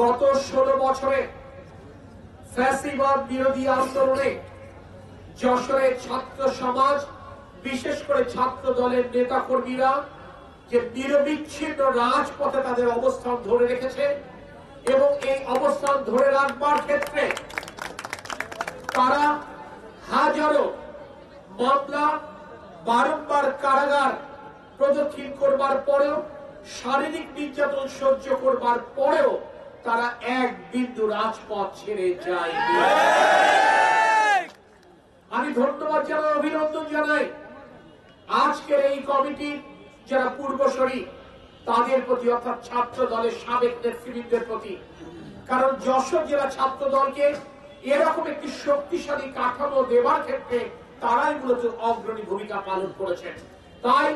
গত 16 বছরে ফ্যাসিবাদ বিরোধী আন্দোলনে যশোরের ছাত্র সমাজ, বিশেষ করে ছাত্র দলের নেতা কর্মীরা যে নিরবিচ্ছিন্ন রাজপথে তাদের অবস্থান ধরে রেখেছে এবং এই অবস্থান ধরে রাখবার ক্ষেত্রে তারা হাজারো মামলা, বারংবার কারাগার প্রদক্ষিণ করবার পরেও, শারীরিক নির্যাতন সহ্য করবার পরেও তারা এক বিন্দু রাজপথ ছেড়ে যায়নি। আমি ধন্যবাদ জানাই, অভিনন্দন জানাই আজকের এই কমিটির যারা পূর্বসরী তাদের প্রতি, অর্থাৎ ছাত্র দলের সাবেক নেতৃবৃন্দের প্রতি। কারণ যশোর জেলা ছাত্র দলকে এরকম একটি শক্তিশালী কাঠামো দেবার ক্ষেত্রে তারাই মূলত অগ্রণী ভূমিকা পালন করেছেন। তাই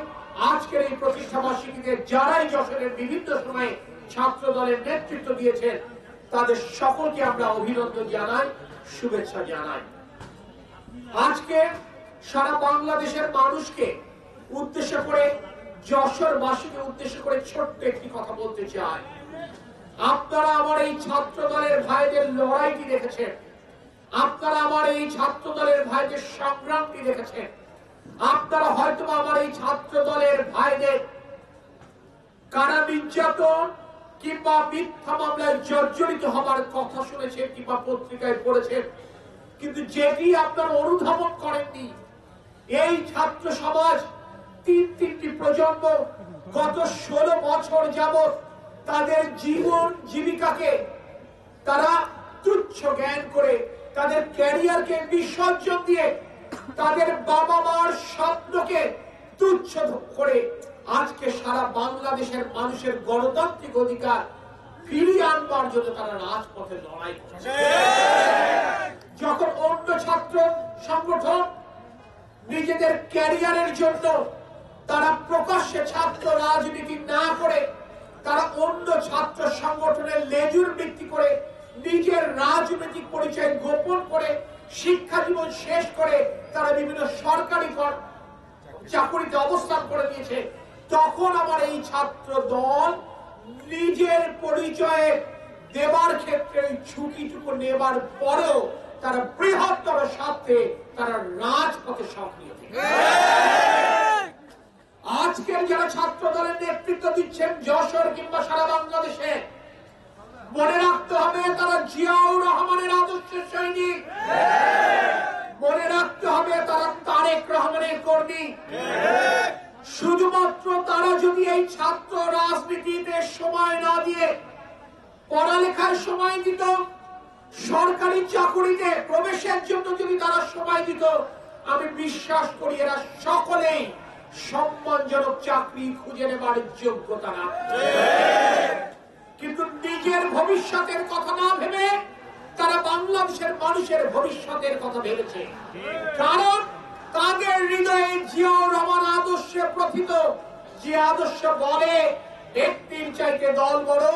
আজকের এই প্রতিষ্ঠা বার্ষিকীতে যারাই যশোরের বিভিন্ন সময়ে ছাত্র দলের নেতৃত্ব দিয়েছেন তাদের সকলকে আমরা অভিনন্দন জানাই, শুভেচ্ছা জানাই। আজকে সারা বাংলাদেশের মানুষকে উদ্দেশ্য করে, যশোরবাসীকে উদ্দেশ্য করে ছোট্ট একটি কথা বলতে চাই। আপনারা আমার এই ছাত্র দলের ভাইদের লড়াইটি দেখেছেন, আপনারা আমার এই ছাত্র দলের ভাইদের সংগ্রামটি দেখেছেন, আপনারা হয়তো আমার এই ছাত্র দলের ভাইদের কারা নির্যাতন কিংবা মিথ্যা মামলায় জর্জরিত হবার কথা শুনেছেন কিংবা পত্রিকায় পড়েছেন, কিন্তু যেটি আপনারা অনুধাবন করেননি, এই ছাত্র সমাজ তিনটি প্রজন্ম গত 16 বছর যাবৎ তাদের জীবন জীবিকাকে তারা তুচ্ছ জ্ঞান করে, তাদের ক্যারিয়ারকে বিসর্জন দিয়ে, তাদের বাবা মার স্বপ্নকে তুচ্ছ করে আজকে সারা বাংলাদেশের মানুষের গণতান্ত্রিক অধিকার ফিরিয়ে আনবার জন্য তারা রাজপথে লড়াই করছে। যখন অন্য ছাত্র সংগঠন নিজেদের ক্যারিয়ারের জন্য তারা প্রকাশ্যে ছাত্র রাজনীতি না করে তারা অন্য ছাত্র সংগঠনের লেজুর ভিত্তি করে নিজের রাজনৈতিক পরিচয় গোপন করে শিক্ষা জীবন শেষ করে তারা বিভিন্ন সরকারি চাকুরিতে অবস্থান করে দিয়েছে, তখন আমার এই ছাত্র দল নিজের পরিচয়ে দেবার ক্ষেত্রে ঝুঁকিটুকু নেবার পরেও তারা বৃহত্তর স্বার্থে তারা রাজপথে সক্রিয়। আজকের যারা ছাত্র দলের নেতৃত্ব দিচ্ছেন যশোর কিংবা সারা বাংলাদেশে, মনে রাখতে হবে তারা জিয়াউর রহমানের আদর্শের সৈনিক, মনে রাখতে হবে তারা তারেক রহমানের কর্মী। শুধুমাত্র তারা যদি এই ছাত্র রাজনীতিতে সময় না দিয়ে পড়ালেখায় সময় দিত, সরকারি চাকুরিতে প্রবেশের জন্য যদি তারা সময় দিত, আমি বিশ্বাস করি এরা সকলেই সম্মানজনক চাকরি খুঁজে নেবার যোগ্যতা রাখে। কিন্তু নিজের ভবিষ্যতের কথা না ভেবে তারা বাংলাদেশের মানুষের ভবিষ্যতের কথা ভেবেছে। কারণ তাদের হৃদয়ে জিয়াউর রহমান আদর্শে প্রথিত, যে আদর্শ বলে ব্যক্তির চাইতে দল বড়,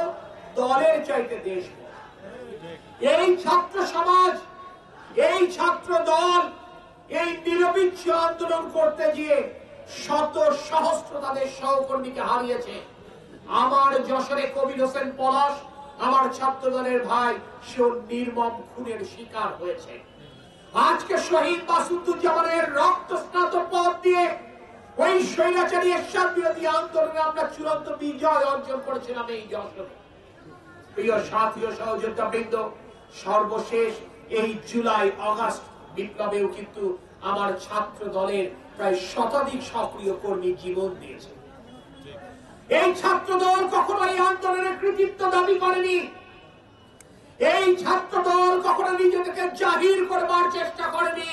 দলের চাইতে দেশ বড়। এই ছাত্র সমাজ, এই ছাত্র দল এই নিরবিচ্ছিন্ন আন্দোলন করতে গিয়ে শত সহস্র তাদের সহকর্মীকে হারিয়েছে। আমার যশোরে কবির হোসেন পলাশ, আমার ছাত্র দলের ভাই, সে নির্মম খুনের শিকার হয়েছে। আজকে শহীদ মাসুদুজ্জামানের রক্ত স্নাত পথ দিয়ে ওই স্বৈরাচারী এরশাদ বিরোধী আন্দোলনে আমরা চূড়ান্ত বিজয় অর্জন করেছিলাম এই যশোরে। প্রিয় সাথী ও সহযোদ্ধা বৃন্দ, সর্বশেষ এই জুলাই আগস্ট বিপ্লবেও কিন্তু আমার ছাত্র দলের প্রায় শতাধিক সক্রিয় কর্মী জীবন দিয়েছে। এই ছাত্র দল কখনো এই আন্দোলনের কৃতিত্ব দাবি করেনি, এই ছাত্র দল কখনো নিজেদেরকে জাহির করবার চেষ্টা করেনি।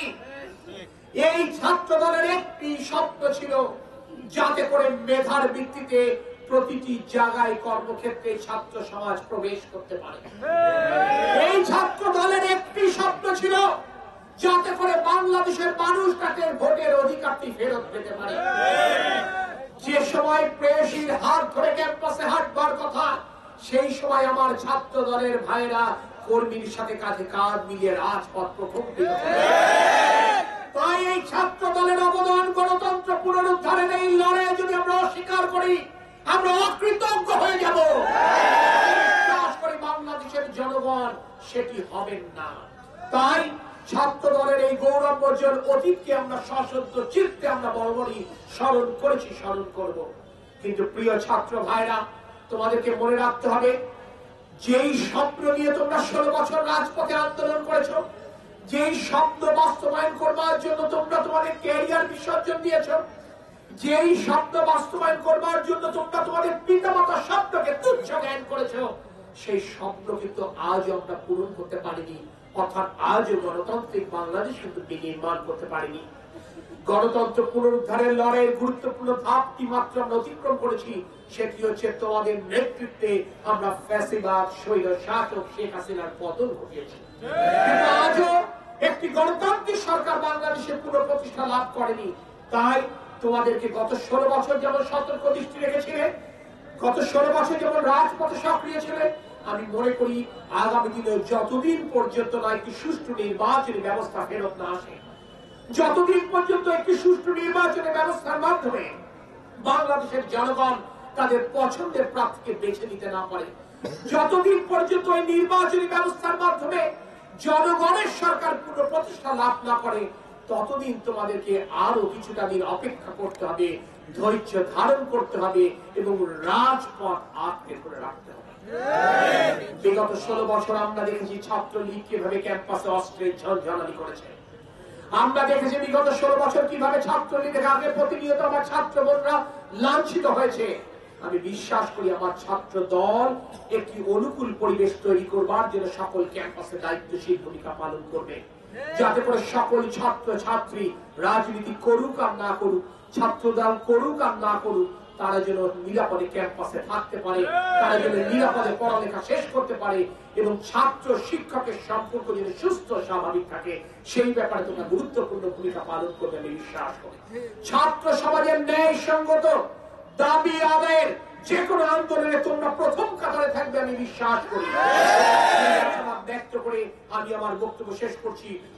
এই ছাত্র দলের একটি স্বপ্ন ছিল, যাতে করে মেধার ভিত্তিতে প্রতিটি জায়গায় কর্মক্ষেত্রে ছাত্র সমাজ প্রবেশ করতে পারে। এই ছাত্র দলের একটি স্বপ্ন ছিল, যাতে করে বাংলাদেশের মানুষ তাদের ভোটের অধিকারটি ফেরত পেতে পারে। যে সময় প্রেয়সীর হাত ধরে ক্যাম্পাসে হাঁটবার কথা, সেই সময় আমার ছাত্র দলের ভাইরা কর্মীর সাথে কাঁধে কাঁধ মিলিয়ে রাজপথ প্রকম্পিত। তাই এই ছাত্র দলের অবদান গণতন্ত্র পুনরুদ্ধারের এই লড়াই যদি আমরা অস্বীকার করি, আমরা অকৃতজ্ঞ হয়ে যাব। বিশ্বাস করি বাংলাদেশ জনগণ সেটি হবেন না। তাই ছাত্র দলের এই গৌরবর্জন অতীতকে আমরা সশস্ত্র চিত্তে আমরা বরাবরই স্মরণ করেছি, স্মরণ করব। কিন্তু প্রিয় ছাত্র ভাইরা, তোমাদেরকে মনে রাখতে হবে, যেই স্বপ্ন নিয়ে তোমরা 16 বছর রাজপথে আন্দোলন করেছ, যেই স্বপ্ন বাস্তবায়ন করবার জন্য তোমরা তোমাদের ক্যারিয়ার বিসর্জন দিয়েছ, যেই স্বপ্ন বাস্তবায়ন করবার জন্য তোমরা তোমাদের পিতামাতার স্বপ্নকে তুচ্ছ জ্ঞান করেছ, সেই স্বপ্ন কিন্তু আজ আমরা পূরণ করতে পারিনি। অর্থাৎ আজও গণতান্ত্রিক বাংলাদেশ কিন্তু বিনির্মাণ করতে পারিনি। গণতন্ত্র পুনরুদ্ধারের লড়াইয়ের গুরুত্বপূর্ণ ধাপটি মাত্র আমরা অতিক্রম করেছি, সেটি হচ্ছে তোমাদের নেতৃত্বে আমরা ফ্যাসিবাদ স্বৈর শাসক শেখ হাসিনার পতন ঘটিয়েছি। কিন্তু আজও একটি গণতান্ত্রিক সরকার বাংলাদেশে পুনঃপ্রতিষ্ঠা লাভ করেনি। তাই তোমাদেরকে গত 16 বছর যেমন সতর্ক দৃষ্টি রেখেছিলে, গত 16 বছর যেমন রাজপথে সক্রিয় ছিলে, আমি মনে করি আগামী দিনে যতদিন পর্যন্ত না একটি সুষ্ঠু নির্বাচনী ব্যবস্থা ফেরত না আসে, যতদিন পর্যন্ত একটি সুষ্ঠু নির্বাচনী ব্যবস্থার মাধ্যমে বাংলাদেশের জনগণ তাদের পছন্দের প্রার্থীকে বেছে নিতে না পারে, যতদিন পর্যন্ত এই নির্বাচনী ব্যবস্থার মাধ্যমে জনগণের সরকার পুনঃপ্রতিষ্ঠা লাভ না করে, ততদিন তোমাদেরকে আরো কিছুটা দিন অপেক্ষা করতে হবে, ধৈর্য ধারণ করতে হবে এবং রাজপথ আঁকড়ে ধরে রাখতে হবে। বিগত 16 বছর আমরা দেখেছি ছাত্রলীগ কিভাবে ক্যাম্পাসে অস্ত্রের ঝনঝনানি করেছে। আমরা দেখেছি বিগত 16 বছর কিভাবে ছাত্রলীগের আগে প্রতিনিয়ত আমার ছাত্র বোনরা লাঞ্ছিত হয়েছে। আমি বিশ্বাস করি আমার ছাত্র দল একটি অনুকূল পরিবেশ তৈরি করবার জন্য সকল ক্যাম্পাসে দায়িত্বশীল ভূমিকা পালন করবে, যাতে করে সকল ছাত্র ছাত্রী রাজনীতি করুক আর না করুক, ছাত্র দল করুক আর না করুক, তারা যেন নিরাপদে ক্যাম্পাসে থাকতে পারে, তারা যেন নিরাপদে পড়ালেখা শেষ করতে পারে এবং ছাত্র শিক্ষকের সম্পর্ক যেন সুস্থ স্বাভাবিক থাকে, সেই ব্যাপারে তোমরা গুরুত্বপূর্ণ ভূমিকা পালন করবে আমি বিশ্বাস করি। ছাত্র সমাজের ন্যায় সঙ্গত দাবি আদায়ের যে কোনো আন্দোলনে তোমরা প্রথম কাতারে থাকবে আমি বিশ্বাস করি। ব্যক্ত করে আমি আমার বক্তব্য শেষ করছি।